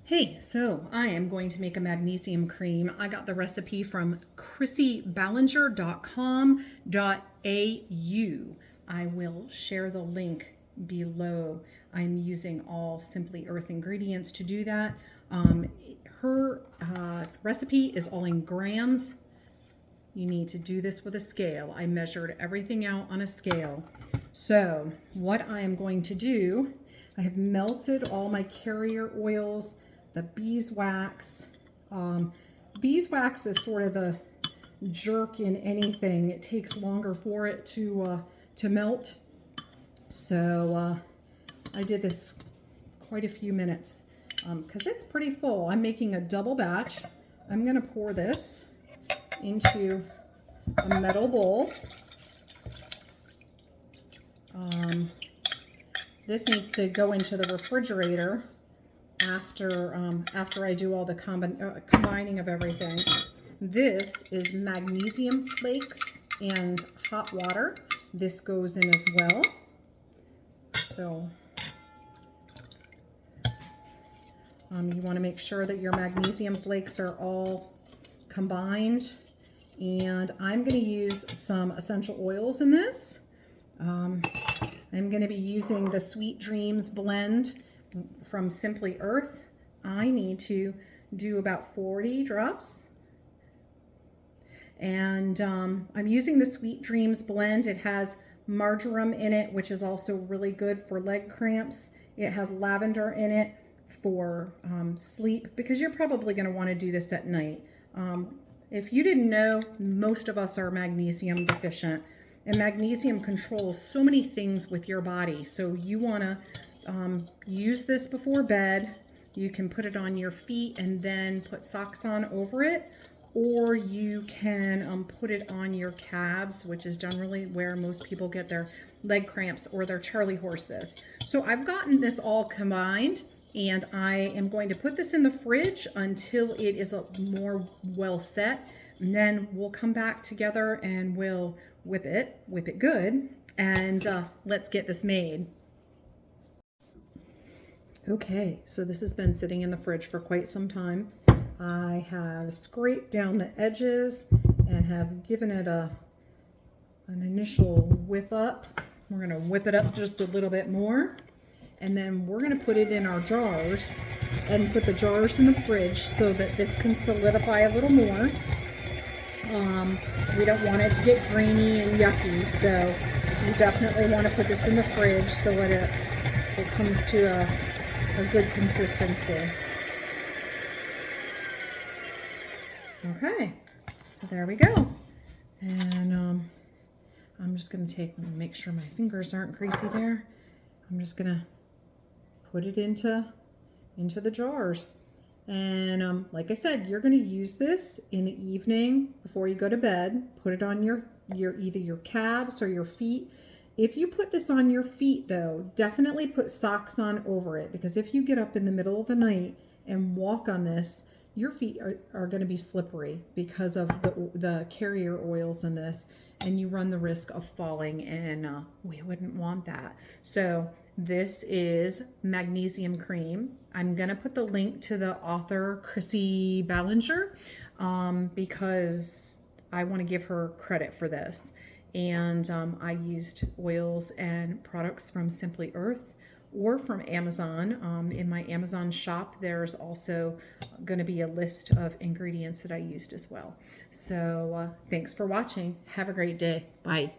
Hey, so I am going to make a magnesium cream. I got the recipe from chrissyballinger.com.au. I will share the link below. I'm using all Simply Earth ingredients to do that. Her recipe is all in grams. You need to do this with a scale. I measured everything out on a scale. So what I am going to do, I have melted all my carrier oils, the beeswax. Beeswax is sort of the jerk in anything. It takes longer for it to melt. So I did this quite a few minutes because it's pretty full. I'm making a double batch. I'm going to pour this into a metal bowl. This needs to go into the refrigerator after I do all the combining of everything. This is magnesium flakes and hot water. This goes in as well. So you want to make sure that your magnesium flakes are all combined. And I'm going to use some essential oils in this. I'm going to be using the Sweet Dreams blend from Simply Earth. I need to do about 40 drops. And I'm using the Sweet Dreams blend. It has marjoram in it, which is also really good for leg cramps. It has lavender in it for sleep, because you're probably going to want to do this at night. If you didn't know, most of us are magnesium deficient, and magnesium controls so many things with your body. So you want to use this before bed. You can put it on your feet and then put socks on over it, or you can put it on your calves, which is generally where most people get their leg cramps or their Charlie horses. So I've gotten this all combined, and I am going to put this in the fridge until it is more well set. And then we'll come back together and we'll whip it good, and let's get this made. Okay, so this has been sitting in the fridge for quite some time. I have scraped down the edges and have given it an initial whip up. We're gonna whip it up just a little bit more. And then we're going to put it in our jars and put the jars in the fridge so that this can solidify a little more. We don't want it to get grainy and yucky, so you definitely want to put this in the fridge so that it comes to a good consistency. Okay, so there we go. And I'm just going to make sure my fingers aren't greasy there. I'm just going to put it into the jars. And like I said, you're going to use this in the evening before you go to bed. Put it on your either your calves or your feet. If you put this on your feet, though, definitely put socks on over it, because if you get up in the middle of the night and walk on this, your feet are going to be slippery because of the carrier oils in this, and you run the risk of falling, and we wouldn't want that. So this is magnesium cream. I'm going to put the link to the author, Chrissy Ballinger, because I want to give her credit for this. And I used oils and products from Simply Earth or from Amazon. In my Amazon shop, there's also going to be a list of ingredients that I used as well. So thanks for watching. Have a great day. Bye.